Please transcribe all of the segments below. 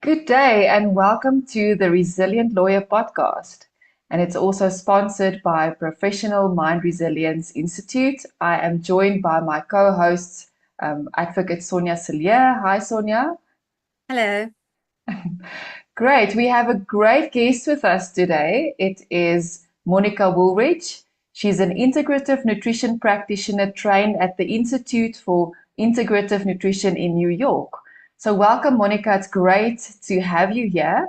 Good day and welcome to the Resilient Lawyer podcast. And it's also sponsored by Professional Mind Resilience Institute. I am joined by my co-hosts, Advocate Sonia Cillier. Hi, Sonia. Hello. Great. We have a great guest with us today. It is Monica Woolridge. She's an integrative nutrition practitioner trained at the Institute for Integrative Nutrition in New York. So welcome, Monica. It's great to have you here.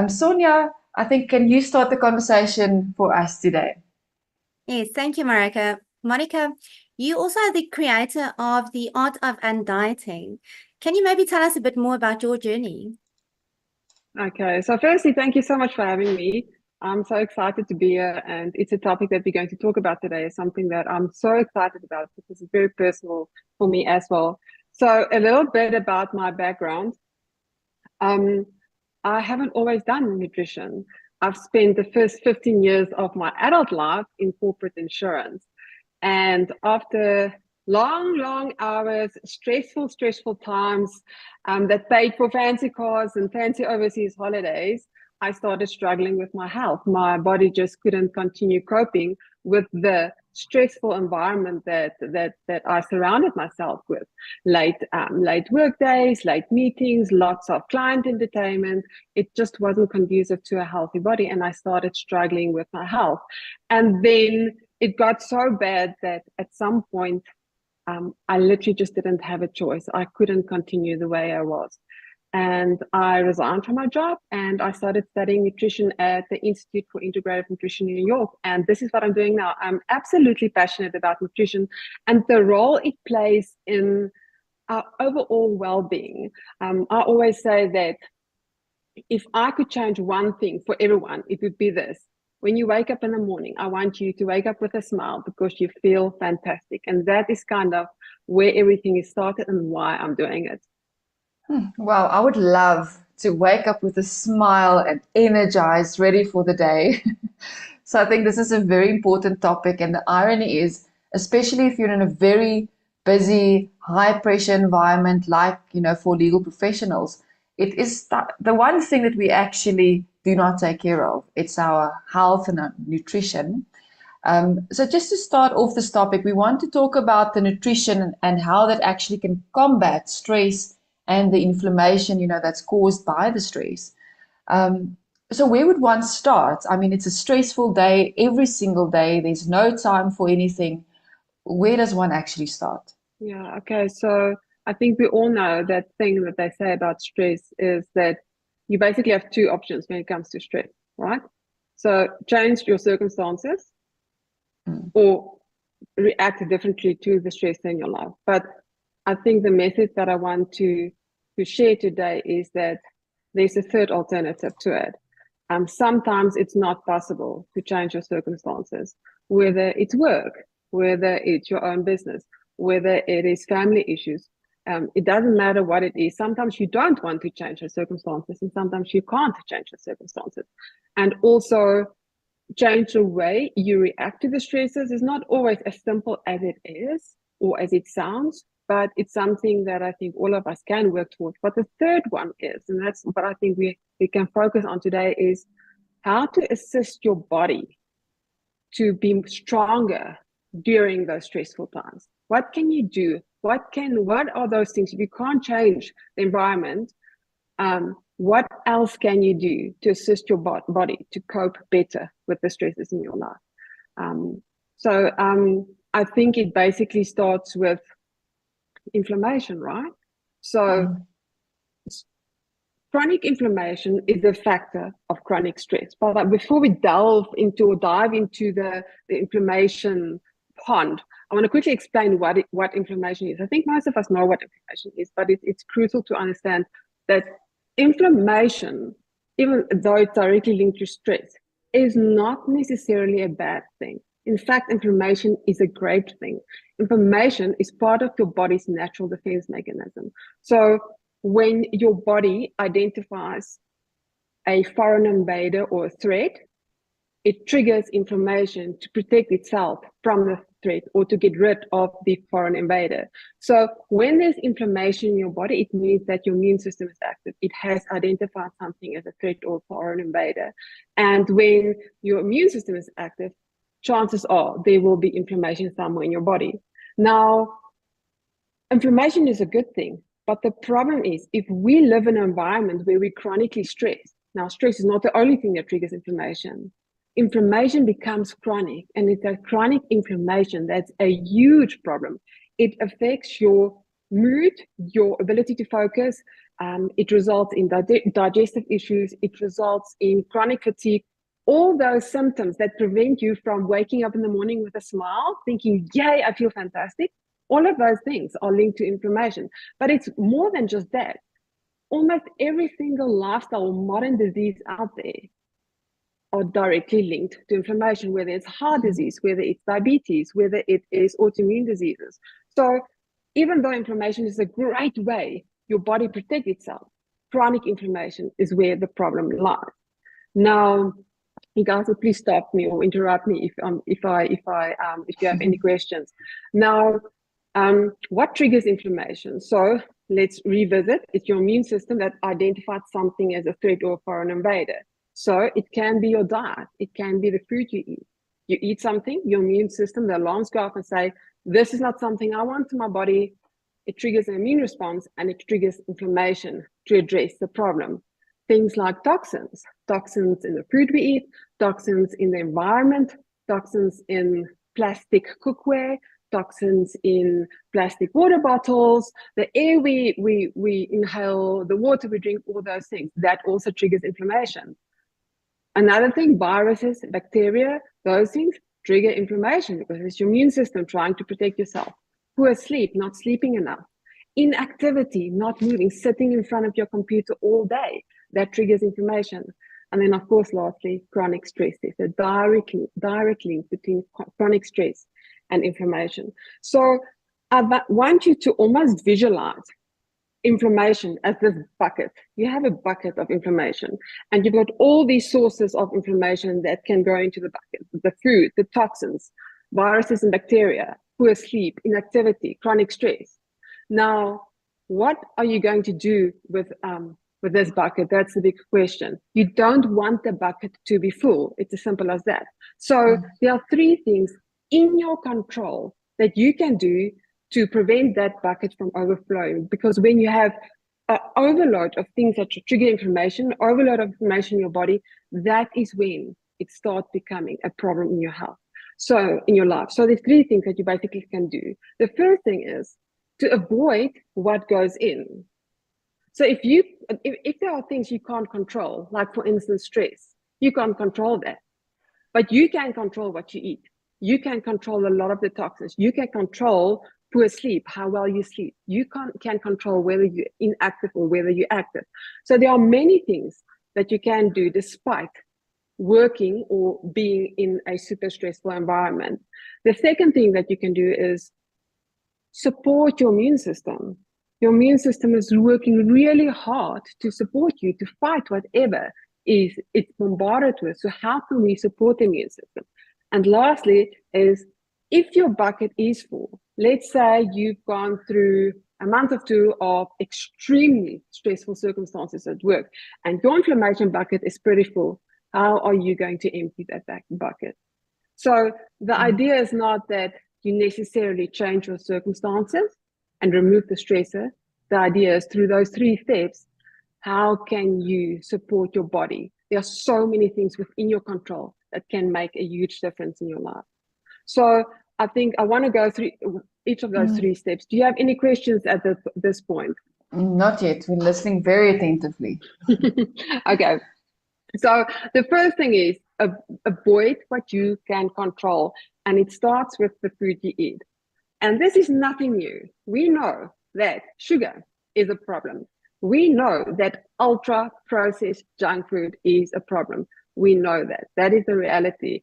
Sonia, I think, can you start the conversation for us today? Yes, thank you, Marika. Monica, you also are the creator of The Art of Undieting. Can you maybe tell us a bit more about your journey? Okay, so firstly, thank you so much for having me. I'm so excited to be here, and it's a topic that we're going to talk about today. Is something that I'm so excited about because it's very personal for me as well. So a little bit about my background. Um, I haven't always done nutrition. I've spent the first 15 years of my adult life in corporate insurance. And after long hours, stressful times that paid for fancy cars and fancy overseas holidays, I started struggling with my health. My body just couldn't continue coping with the stressful environment that I surrounded myself with. Late work days, late meetings, lots of client entertainment. It just wasn't conducive to a healthy body, and I started struggling with my health. And then it got so bad that at some point, I literally just didn't have a choice. I couldn't continue the way I was. And I resigned from my job and I started studying nutrition at the Institute for Integrative Nutrition in New York. And this is what I'm doing now. I'm absolutely passionate about nutrition and the role it plays in our overall well-being. I always say that if I could change one thing for everyone, it would be this. When you wake up in the morning, I want you to wake up with a smile because you feel fantastic. And that is kind of where everything is started and why I'm doing it. Well, I would love to wake up with a smile and energized, ready for the day. So I think this is a very important topic. And the irony is, especially if you're in a very busy, high pressure environment, like, for legal professionals, it is the one thing that we actually do not take care of. It's our health and our nutrition. So just to start off this topic, we want to talk about the nutrition and how that actually can combat stress and the inflammation, that's caused by the stress. Um, so where would one start? I mean, it's a stressful day every single day. There's no time for anything. Where does one actually start? Yeah, okay. So I think we all know that thing that they say about stress is that you basically have two options when it comes to stress, right? So change your circumstances Mm. or react differently to the stress in your life. But I think the message that I want to share today is that there's a third alternative to it. Sometimes it's not possible to change your circumstances, whether it's work, whether it's your own business, whether it is family issues. It doesn't matter what it is. Sometimes you don't want to change your circumstances, and sometimes you can't change your circumstances. And also, change the way you react to the stresses is not always as simple as it is or as it sounds, but it's something that I think all of us can work towards. But the third one is, and that's what I think we can focus on today, is how to assist your body to be stronger during those stressful times. What can you do? What are those things? If you can't change the environment, what else can you do to assist your body to cope better with the stresses in your life? I think it basically starts with inflammation, right? So Mm. chronic inflammation is a factor of chronic stress. But before we dive into the inflammation pond, I want to quickly explain what inflammation is. I think most of us know what inflammation is, but it's crucial to understand that inflammation, even though it's directly linked to stress, is not necessarily a bad thing. In fact, inflammation is a great thing. Inflammation is part of your body's natural defense mechanism. So when your body identifies a foreign invader or a threat, it triggers inflammation to protect itself from the threat or to get rid of the foreign invader. So when there's inflammation in your body, it means that your immune system is active. It has identified something as a threat or foreign invader. And when your immune system is active, chances are there will be inflammation somewhere in your body. Now, inflammation is a good thing, but the problem is if we live in an environment where we're chronically stressed, now stress is not the only thing that triggers inflammation. Inflammation becomes chronic, and it's a chronic inflammation that's a huge problem. It affects your mood, your ability to focus. It results in digestive issues. It results in chronic fatigue. All those symptoms that prevent you from waking up in the morning with a smile, thinking, yay, I feel fantastic. All of those things are linked to inflammation. But it's more than just that. Almost every single lifestyle or modern disease out there are directly linked to inflammation, whether it's heart disease, whether it's diabetes, whether it is autoimmune diseases. So even though inflammation is a great way your body protects itself, chronic inflammation is where the problem lies. Now, you guys will please stop me or interrupt me if you have any questions. Now, what triggers inflammation? So let's revisit. It's your immune system that identified something as a threat or a foreign invader. So it can be your diet. It can be the food you eat. You eat something, your immune system, the alarms go off and say, this is not something I want in my body. It triggers an immune response and it triggers inflammation to address the problem. Things like toxins in the food we eat, toxins in the environment, toxins in plastic cookware, toxins in plastic water bottles, the air we inhale, the water we drink, all those things, that also triggers inflammation. Another thing, viruses, bacteria, those things trigger inflammation because it's your immune system trying to protect yourself. Poor sleep, not sleeping enough. Inactivity, not moving, sitting in front of your computer all day, that triggers inflammation. And then, of course, lastly, chronic stress. There's a direct link between chronic stress and inflammation. So I want you to almost visualize inflammation as this bucket. You have a bucket of inflammation, and you've got all these sources of inflammation that can go into the bucket: the food, the toxins, viruses and bacteria, poor sleep, inactivity, chronic stress. Now, what are you going to do with this bucket? That's the big question. You don't want the bucket to be full. It's as simple as that. So there are three things in your control that you can do to prevent that bucket from overflowing. Because when you have an overload of things that trigger inflammation, overload of inflammation in your body, that is when it starts becoming a problem in your health. So in your life. So there's three things that you basically can do. The first thing is to avoid what goes in. So if there are things you can't control, like for instance, stress, you can't control that, but you can control what you eat. You can control a lot of the toxins. You can control poor sleep, how well you sleep. You can control whether you're inactive or whether you're active. So there are many things that you can do despite working or being in a super stressful environment. The second thing that you can do is support your immune system. Your immune system is working really hard to support you, to fight whatever it's bombarded with. So how can we support the immune system? And lastly is, if your bucket is full, let's say you've gone through a month or two of extremely stressful circumstances at work and your inflammation bucket is pretty full, how are you going to empty that bucket? So the idea is not that you necessarily change your circumstances and remove the stressor. The idea is through those three steps, how can you support your body? There are so many things within your control that can make a huge difference in your life. So I think I want to go through each of those three steps. Do you have any questions at this point? Not yet. We're listening very attentively. Okay. So the first thing is avoid what you can control. And it starts with the food you eat. And this is nothing new. We know that sugar is a problem. We know that ultra processed junk food is a problem. We know that. That is the reality.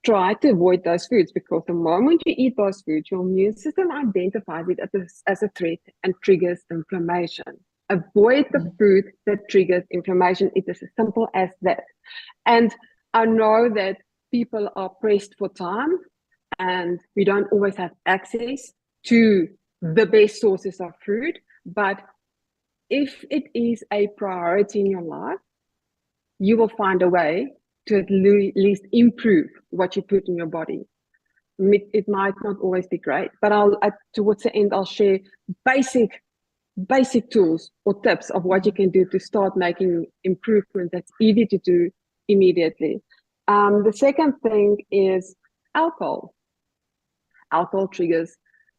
Try to avoid those foods, because the moment you eat those foods, your immune system identifies it as a threat and triggers inflammation. Avoid the food that triggers inflammation. It is as simple as that. And I know that people are pressed for time and we don't always have access to the best sources of food. But if it is a priority in your life, you will find a way to at least improve what you put in your body. It might not always be great, but towards the end, I'll share basic tools or tips of what you can do to start making improvement that's easy to do immediately. The second thing is alcohol. Alcohol triggers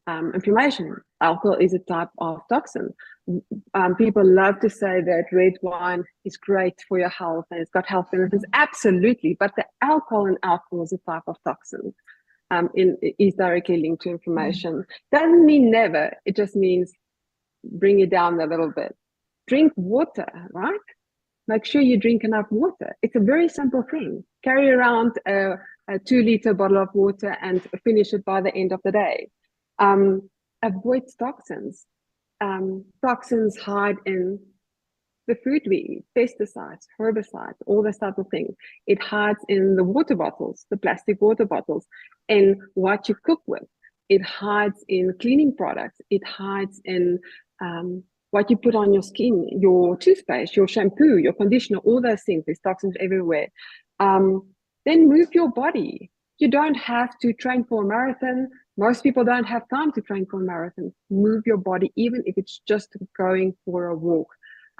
inflammation. Alcohol is a type of toxin. People love to say that red wine is great for your health and it's got health benefits. Absolutely, but the alcohol in alcohol is a type of toxin. Is directly linked to inflammation. Doesn't mean never. It just means bring it down a little bit. Drink water, right? Make sure you drink enough water. It's a very simple thing. Carry around a 2-liter bottle of water and finish it by the end of the day. Avoid toxins. Toxins hide in the food we eat, pesticides, herbicides, all this type of thing. It hides in the water bottles, the plastic water bottles, and what you cook with. It hides in cleaning products. It hides in what you put on your skin, your toothpaste, your shampoo, your conditioner, all those things. There's toxins everywhere. Then move your body. You don't have to train for a marathon. Most people don't have time to train for a marathon. Move your body, even if it's just going for a walk.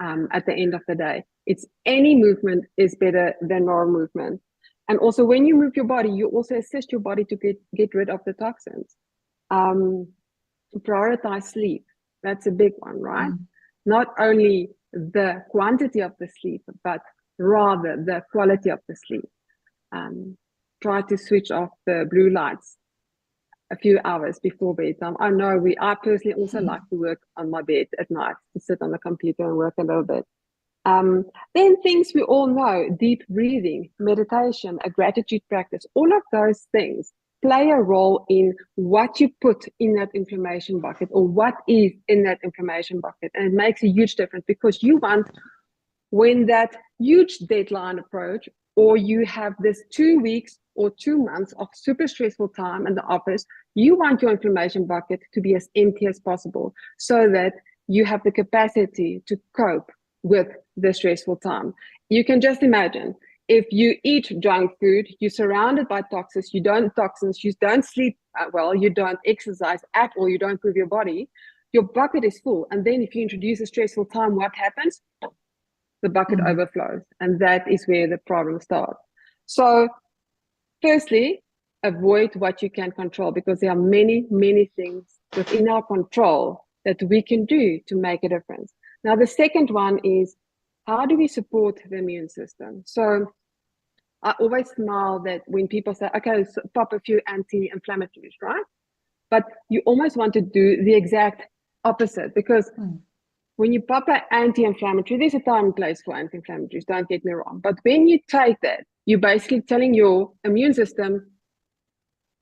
At the end of the day, it's any movement is better than no movement. And also, when you move your body, you also assist your body to get rid of the toxins. Prioritize sleep. That's a big one, right? Not only the quantity of the sleep, but rather the quality of the sleep. Try to switch off the blue lights a few hours before bedtime. I personally also like to work on my bed at night, to sit on the computer and work a little bit. Then things we all know, deep breathing, meditation, a gratitude practice, all of those things play a role in what you put in that inflammation bucket or what is in that inflammation bucket. And it makes a huge difference, because you want, when that huge deadline approach, or you have this 2 weeks or 2 months of super stressful time in the office, you want your inflammation bucket to be as empty as possible, so that you have the capacity to cope with the stressful time. You can just imagine, if you eat junk food, you're surrounded by toxins, you don't sleep well, you don't exercise at all, you don't move your body, your bucket is full. And then if you introduce a stressful time, what happens? The bucket overflows, and that is where the problem starts. So firstly, avoid what you can control, because there are many, many things within our control that we can do to make a difference. Now, the second one is, how do we support the immune system? So I always smile that when people say, okay, so pop a few anti-inflammatories, right? But you almost want to do the exact opposite, because when you pop an anti-inflammatory, there's a time and place for anti-inflammatories, don't get me wrong. But when you take that, you're basically telling your immune system,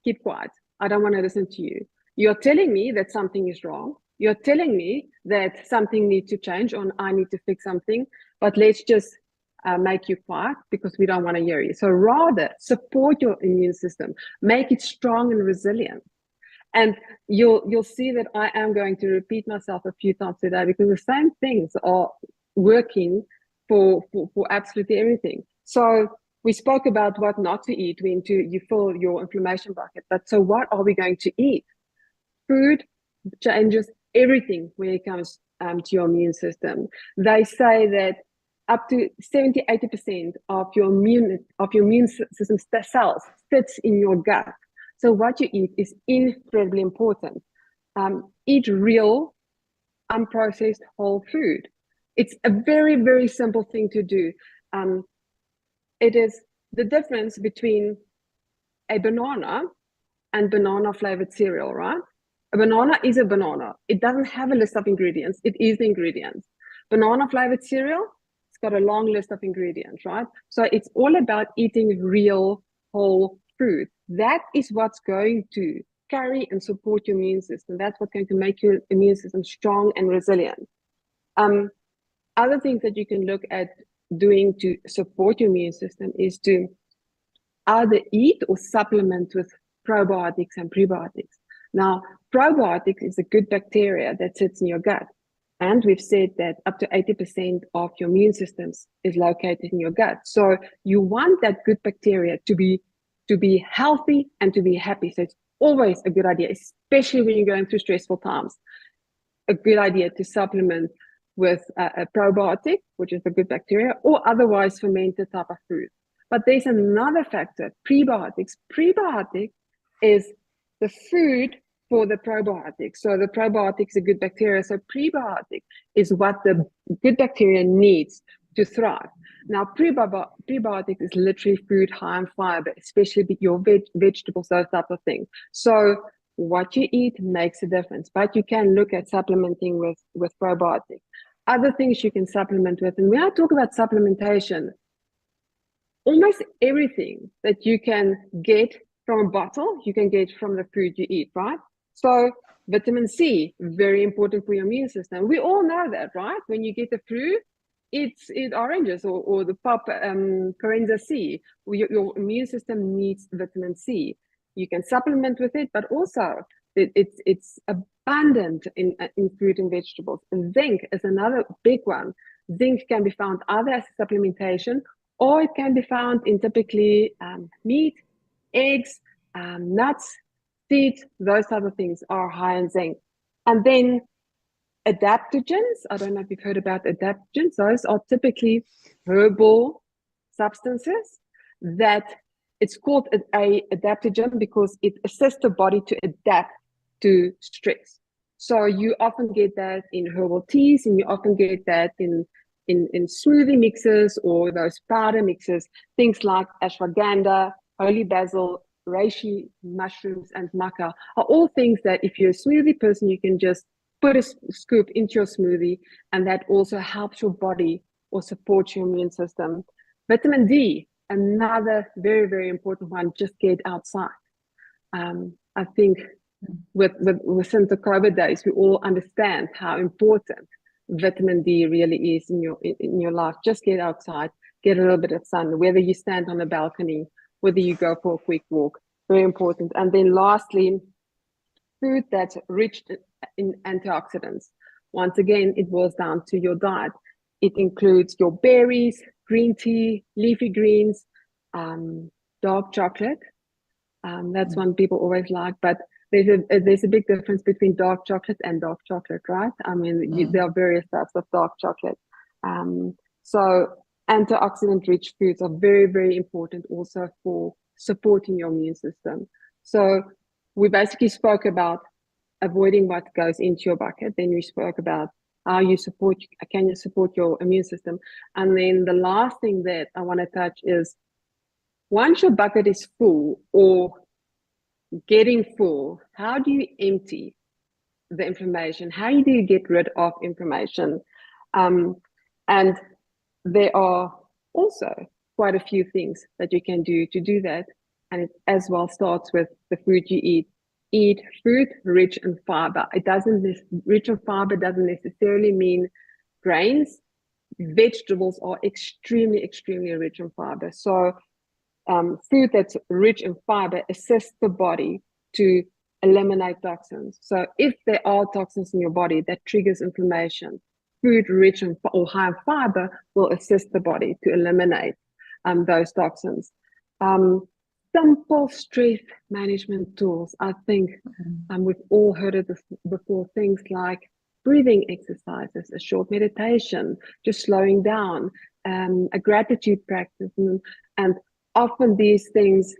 keep quiet. I don't want to listen to you. You're telling me that something is wrong. You're telling me that something needs to change, or I need to fix something, but let's just make you quiet because we don't want to hear you. So rather support your immune system, make it strong and resilient. And you'll see that I am going to repeat myself a few times today, because the same things are working for absolutely everything. So we spoke about what not to eat when you fill your inflammation bucket. But so what are we going to eat? Food changes everything when it comes to your immune system. They say that up to 70-80% of your immune system cells sits in your gut. So what you eat is incredibly important. Eat real, unprocessed whole food. It's a very, very simple thing to do. It is the difference between a banana and banana flavored cereal, right? A banana is a banana. It doesn't have a list of ingredients. It is the ingredients. Banana flavored cereal, it's got a long list of ingredients, right? So it's all about eating real whole food. That is what's going to carry and support your immune system. That's what's going to make your immune system strong and resilient. Other things that you can look at doing to support your immune system is to either eat or supplement with probiotics and prebiotics. Now, probiotics is a good bacteria that sits in your gut. And we've said that up to 80% of your immune systems is located in your gut. So you want that good bacteria to be healthy and to be happy. So it's always a good idea, especially when you're going through stressful times, a good idea to supplement with a probiotic, which is a good bacteria, or otherwise fermented type of food. But there's another factor, prebiotics. Prebiotic is the food for the probiotic. So the probiotic is a good bacteria. So prebiotic is what the good bacteria needs to thrive. Now, prebiotic is literally food high in fiber, especially with your vegetables, those type of things. So what you eat makes a difference, but you can look at supplementing with probiotic. Other things you can supplement with, and when I talk about supplementation, almost everything that you can get from a bottle, you can get from the food you eat, right? So vitamin C, very important for your immune system. We all know that, right? When you get the flu, eat oranges or the pop Corenza C. Your immune system needs vitamin C. You can supplement with it, but also it's abundant in fruit and vegetables. And zinc is another big one. Zinc can be found either as a supplementation, or it can be found in typically meat, eggs, nuts, seeds, those type of things are high in zinc. And then adaptogens, I don't know if you've heard about adaptogens, those are typically herbal substances that it's called a adaptogen because it assists the body to adapt to stress. So you often get that in herbal teas, and you often get that in smoothie mixes or those powder mixes, things like ashwagandha, holy basil, reishi mushrooms, and maca are all things that if you're a smoothie person, you can just put a scoop into your smoothie, and that also helps your body or supports your immune system. Vitamin D, another very, very important one, just get outside. I think since the COVID days, we all understand how important vitamin D really is in your life. Just get outside, get a little bit of sun, whether you stand on a balcony, whether you go for a quick walk, very important. And then lastly, food that's rich in antioxidants. Once again, it boils down to your diet. It includes your berries, green tea, leafy greens, dark chocolate. That's one people always like, but there's a big difference between dark chocolate and dark chocolate, right? I mean, there are various types of dark chocolate. So antioxidant-rich foods are very, very important also for supporting your immune system. So we basically spoke about avoiding what goes into your bucket. Then we spoke about how can you support your immune system? And then the last thing that I want to touch is once your bucket is full or getting full, how do you empty the inflammation? How do you get rid of inflammation? And there are also quite a few things that you can do to do that. And it as well starts with the food you eat. Eat food rich in fiber. Rich in fiber doesn't necessarily mean grains. Vegetables are extremely, extremely rich in fiber. So food that's rich in fiber assists the body to eliminate toxins. So if there are toxins in your body that triggers inflammation, food rich in or high in fiber will assist the body to eliminate those toxins. Simple stress management tools. I think we've all heard of this before. Things like breathing exercises, a short meditation, just slowing down, a gratitude practice, and often these things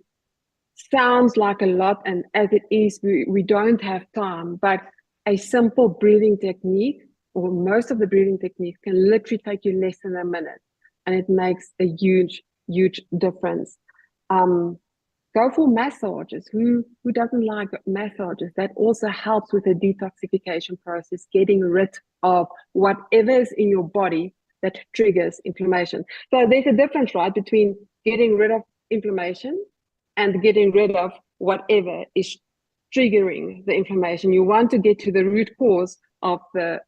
sounds like a lot, and as it is, we don't have time. But a simple breathing technique, or most of the breathing techniques, can literally take you less than a minute, and it makes a huge, huge difference. Go for massages. Who doesn't like massages? That also helps with the detoxification process, getting rid of whatever is in your body that triggers inflammation. So there's a difference, right, between getting rid of inflammation and getting rid of whatever is triggering the inflammation. You want to get to the root cause of the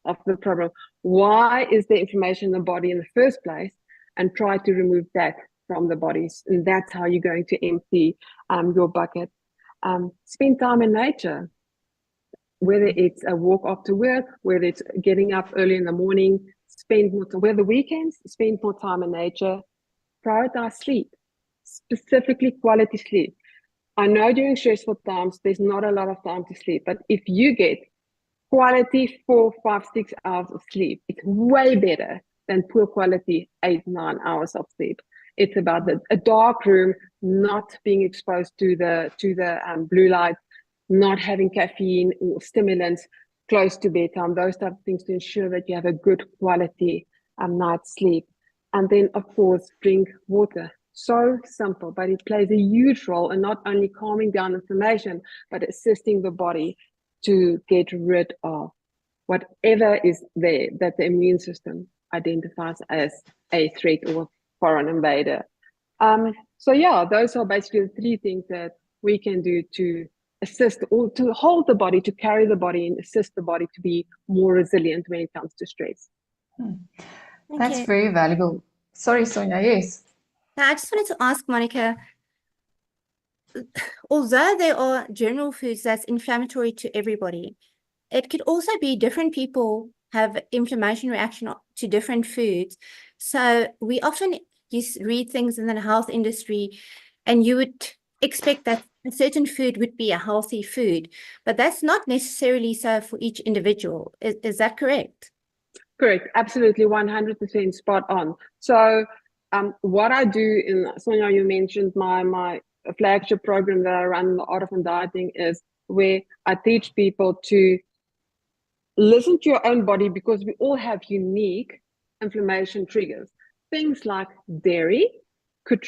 problem. Why is the inflammation in the body in the first place? And try to remove that from the bodies, and that's how you're going to empty your bucket. Spend time in nature, whether it's a walk after work, whether it's getting up early in the morning, spend more time, whether weekends, spend more time in nature. Prioritize sleep, specifically quality sleep. I know during stressful times, there's not a lot of time to sleep, but if you get quality 4, 5, 6 hours of sleep, it's way better than poor quality 8, 9 hours of sleep. It's about a dark room, not being exposed to the blue light, not having caffeine or stimulants close to bedtime, those type of things to ensure that you have a good quality night's sleep. And then, of course, drink water. So simple, but it plays a huge role in not only calming down inflammation, but assisting the body to get rid of whatever is there that the immune system identifies as a threat or foreign invader. So yeah, those are basically the 3 things that we can do to assist or to hold the body, to carry the body and assist the body to be more resilient when it comes to stress. That's you. very valuable. Sorry, Sonia, yes. Now, I just wanted to ask Monica, although there are general foods that's inflammatory to everybody, it could also be different people have inflammation reaction to different foods. So we often read things in the health industry, and you would expect that a certain food would be a healthy food, but that's not necessarily so for each individual. Is that correct? Correct, absolutely, 100% spot on. So what I do in, Sonia, you mentioned my flagship program that I run in the Art of Dieting is where I teach people to listen to your own body, because we all have unique inflammation triggers. Things like dairy could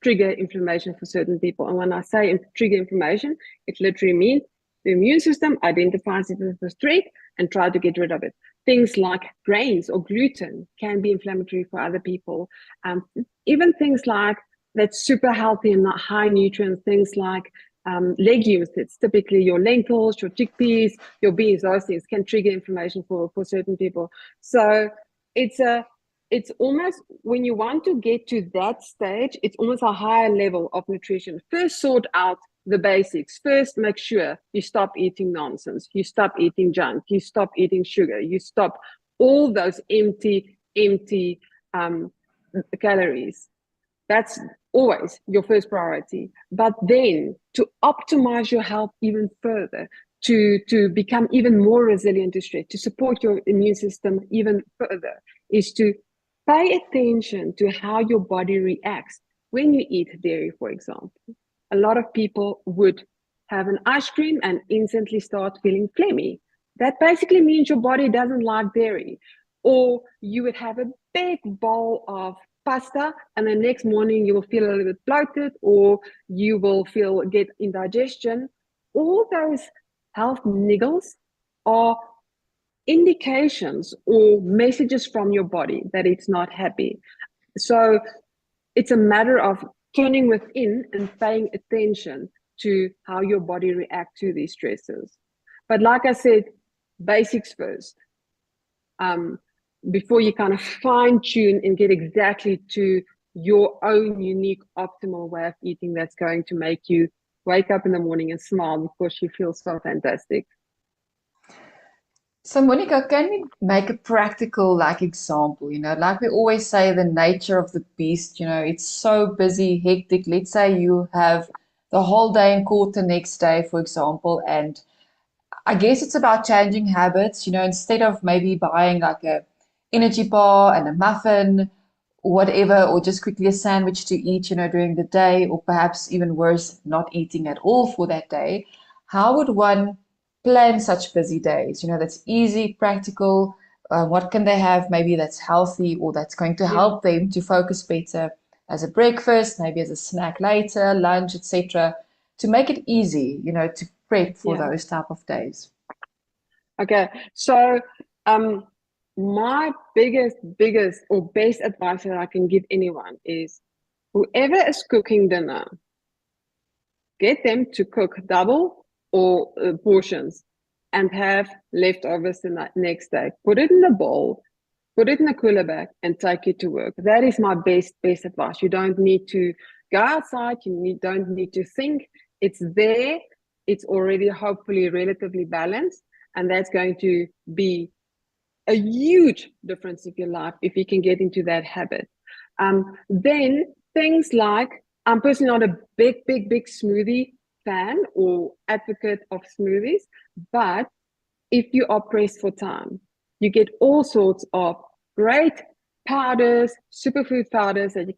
trigger inflammation for certain people. And when I say trigger inflammation, it literally means the immune system identifies it as a threat and tries to get rid of it. Things like grains or gluten can be inflammatory for other people. Even things like that's super healthy and not high nutrients, things like legumes, it's typically your lentils, your chickpeas, your beans, those things can trigger inflammation for certain people. So it's almost, when you want to get to that stage, it's almost a higher level of nutrition. First, sort out the basics. First, make sure you stop eating nonsense. You stop eating junk. You stop eating sugar. You stop all those empty calories. That's always your first priority. But then to optimize your health even further, to become even more resilient to stress, to support your immune system even further, is to pay attention to how your body reacts when you eat dairy, for example. A lot of people would have an ice cream and instantly start feeling phlegmy. That basically means your body doesn't like dairy. Or you would have a big bowl of pasta, and the next morning you will feel a little bit bloated, or you will get indigestion. All those health niggles are indications or messages from your body that it's not happy. So it's a matter of turning within and paying attention to how your body reacts to these stresses. But like I said, basics first. Before you kind of fine tune and get exactly to your own unique optimal way of eating that's going to make you wake up in the morning and smile because you feel so fantastic. So, Monica, can we make a practical example? Like we always say, the nature of the beast, it's so busy, hectic. Let's say you have the whole day in court the next day, for example, and I guess it's about changing habits, instead of maybe buying like a energy bar and a muffin or whatever, or just quickly a sandwich to eat, during the day, or perhaps even worse, not eating at all for that day. How would one plan such busy days? That's easy, practical. What can they have maybe that's healthy or that's going to help them to focus better as a breakfast, maybe as a snack later, lunch, etc., to make it easy, to prep for those type of days. Okay, so my biggest or best advice that I can give anyone is, whoever is cooking dinner, get them to cook double or portions and have leftovers the next day. Put it in a bowl, put it in a cooler bag and take it to work. That is my best advice. You don't need to go outside. Don't need to think. It's there. It's already hopefully relatively balanced, and that's going to be a huge difference in your life if you can get into that habit. Then things like, I'm personally not a big smoothie fan or advocate of smoothies, but if you are pressed for time, you get all sorts of great powders, superfood powders that you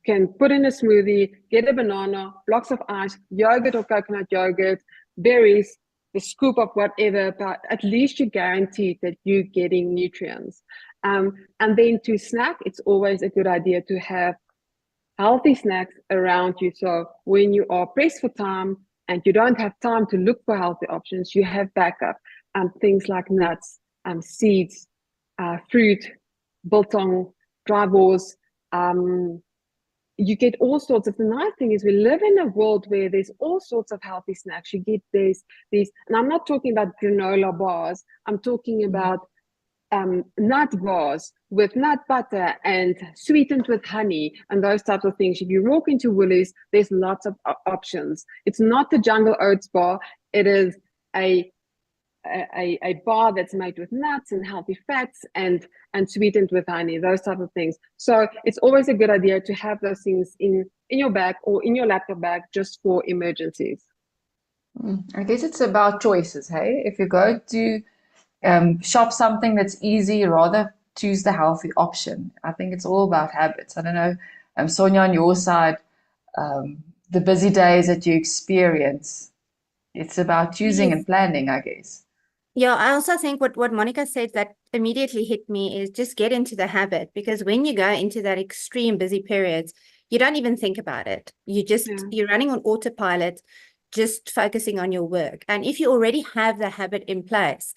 can put in a smoothie, get a banana, blocks of ice, yogurt or coconut yogurt, berries, the scoop of whatever, but at least you're guaranteed that you're getting nutrients. And then to snack, it's always a good idea to have healthy snacks around you. So when you are pressed for time and you don't have time to look for healthy options, you have backup. Things like nuts, seeds, fruit, biltong, dry balls. You get all sorts of, the nice thing is we live in a world where there's all sorts of healthy snacks. You get these, and I'm not talking about granola bars. I'm talking about nut bars with nut butter and sweetened with honey and those types of things. If you walk into Woolies, there's lots of options. It's not the Jungle Oats bar. It is a bar that's made with nuts and healthy fats and sweetened with honey, those type of things. So it's always a good idea to have those things in your bag or in your laptop bag just for emergencies. I guess it's about choices, hey? If you go to shop something that's easy, rather choose the healthy option. I think it's all about habits. I don't know, Sonia, on your side, the busy days that you experience, it's about choosing Yes. and planning, I guess. Yeah, I also think what Monica said that immediately hit me is just get into the habit, because when you go into that extreme busy periods, you don't even think about it. You're running on autopilot, just focusing on your work. And if you already have the habit in place,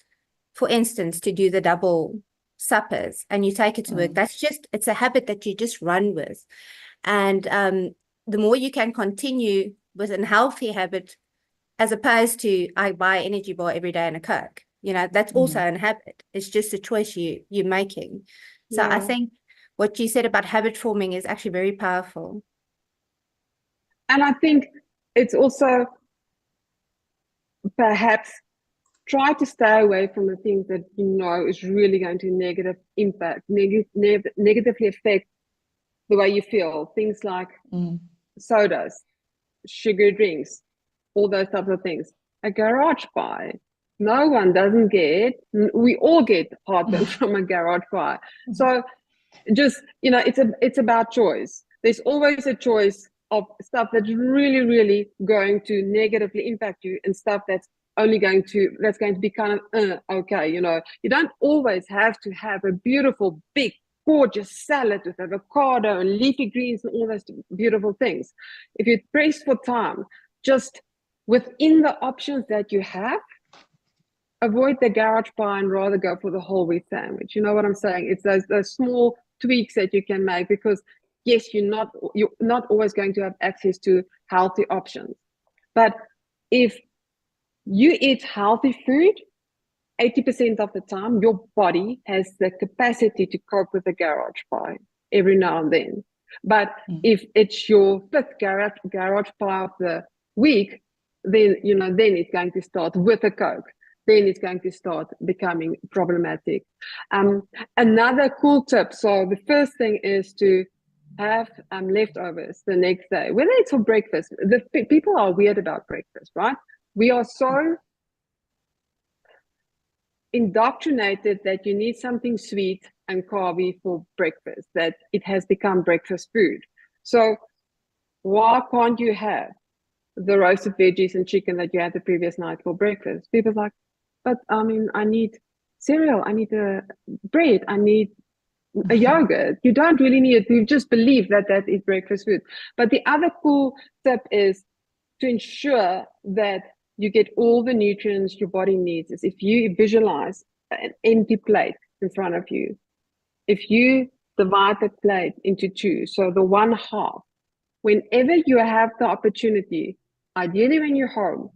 for instance, to do the double suppers and you take it to work, it's a habit that you just run with. And the more you can continue with a healthy habit, as opposed to I buy energy bar every day and a Coke, that's also an habit. It's just a choice you're making. So I think what you said about habit forming is actually very powerful. And I think it's also perhaps try to stay away from the things that you know is really going to negatively affect the way you feel. Things like sodas, sugar drinks, all those types of things. A garage buy, no one doesn't get. We all get heartburn from a garage buy. So just, it's about choice. There's always a choice of stuff that's really, really going to negatively impact you and stuff that's going to be kind of okay. You don't always have to have a beautiful, big, gorgeous salad with avocado and leafy greens and all those beautiful things. If you're pressed for time, just within the options that you have, avoid the garage buy and rather go for the whole wheat sandwich. You know what I'm saying? It's those small tweaks that you can make, because yes, you're not always going to have access to healthy options. But if you eat healthy food, 80% of the time, your body has the capacity to cope with the garage buy every now and then. But if it's your fifth garage buy of the week, then it's going to start with a Coke. Then it's going to start becoming problematic. Another cool tip. So the first thing is to have leftovers the next day, whether it's for breakfast. People are weird about breakfast, right? We are so indoctrinated that you need something sweet and carby for breakfast, that it has become breakfast food. So why can't you have the roasted veggies and chicken that you had the previous night for breakfast? People's like, but I need cereal, I need bread, I need a yogurt. You don't really need it. You just believe that is breakfast food. But the other cool tip is to ensure that you get all the nutrients your body needs. Is if you visualize an empty plate in front of you, if you divide the plate into two, so the one half, whenever you have the opportunity, ideally when you're home,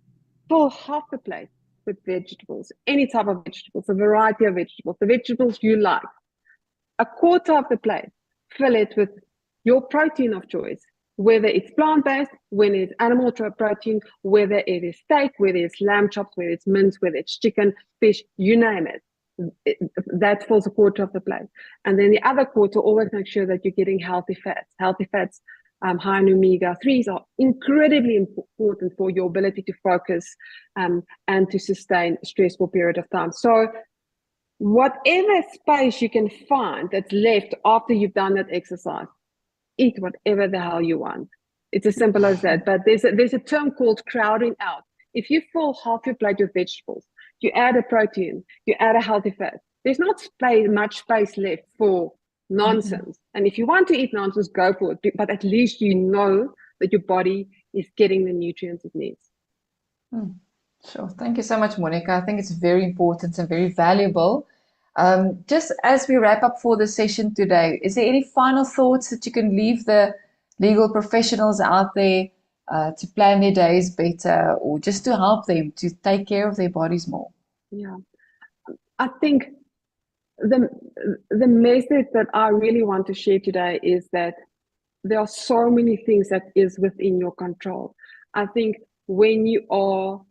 fill half the plate with vegetables, any type of vegetables, a variety of vegetables, the vegetables you like. a quarter of the plate, fill it with your protein of choice, whether it's plant-based, whether it's animal protein, whether it is steak, whether it's lamb chops, whether it's mince, whether it's chicken, fish, you name it. That fills a quarter of the plate. And then the other quarter, always make sure that you're getting healthy fats. Healthy fats, high in omega-3s, are incredibly important for your ability to focus and to sustain a stressful period of time. So whatever space you can find that's left after you've done that exercise, eat whatever the hell you want. It's as simple as that. But there's a term called crowding out. If you fill half your plate with vegetables, you add a protein, you add a healthy fat, there's not much space left for nonsense. And if you want to eat nonsense, go for it. But at least you know that your body is getting the nutrients it needs. Sure. Thank you so much, Monica. I think it's very important and very valuable. Just as we wrap up for the session today, is there any final thoughts that you can leave the legal professionals out there to plan their days better, or just to help them to take care of their bodies more? Yeah, I think the message that I really want to share today is that there are so many things that is within your control. I think when you're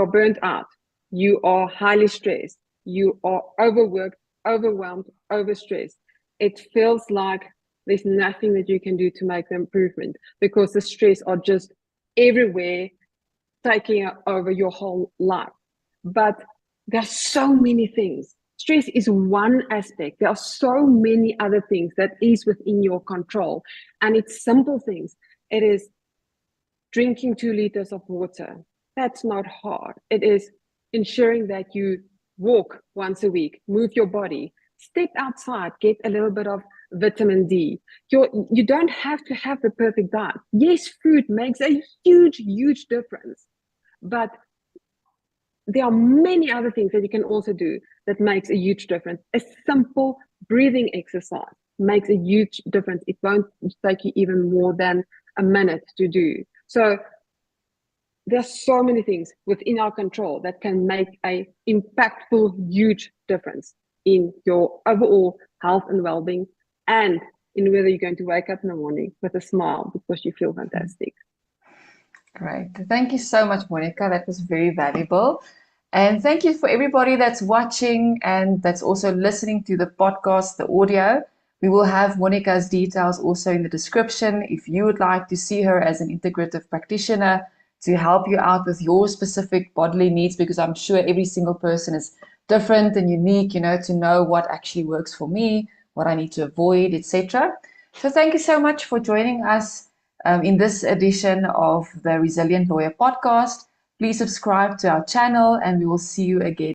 burnt out, you are highly stressed, you are overworked, overwhelmed, overstressed, it feels like there's nothing that you can do to make the improvement, because the stress are just everywhere, taking over your whole life. But there's so many things. Stress is one aspect. There are so many other things that is within your control. And it's simple things. It is drinking 2 liters of water. That's not hard. It is ensuring that you walk once a week, move your body, step outside, get a little bit of vitamin D. You don't have to have the perfect diet. Yes, food makes a huge, huge difference. But there are many other things that you can also do that makes a huge difference. A simple breathing exercise makes a huge difference. It won't take you even more than a minute to do. So there's so many things within our control that can make a impactful, huge difference in your overall health and well-being, and in whether you're going to wake up in the morning with a smile because you feel fantastic. Great. Thank you so much, Monica. That was very valuable. And thank you for everybody that's watching and that's also listening to the podcast, the audio. We will have Monica's details also in the description if you would like to see her as an integrative practitioner to help you out with your specific bodily needs, because I'm sure every single person is different and unique, to know what actually works for me, what I need to avoid, etc. So thank you so much for joining us in this edition of the Resilient Lawyer podcast. Please subscribe to our channel and we will see you again.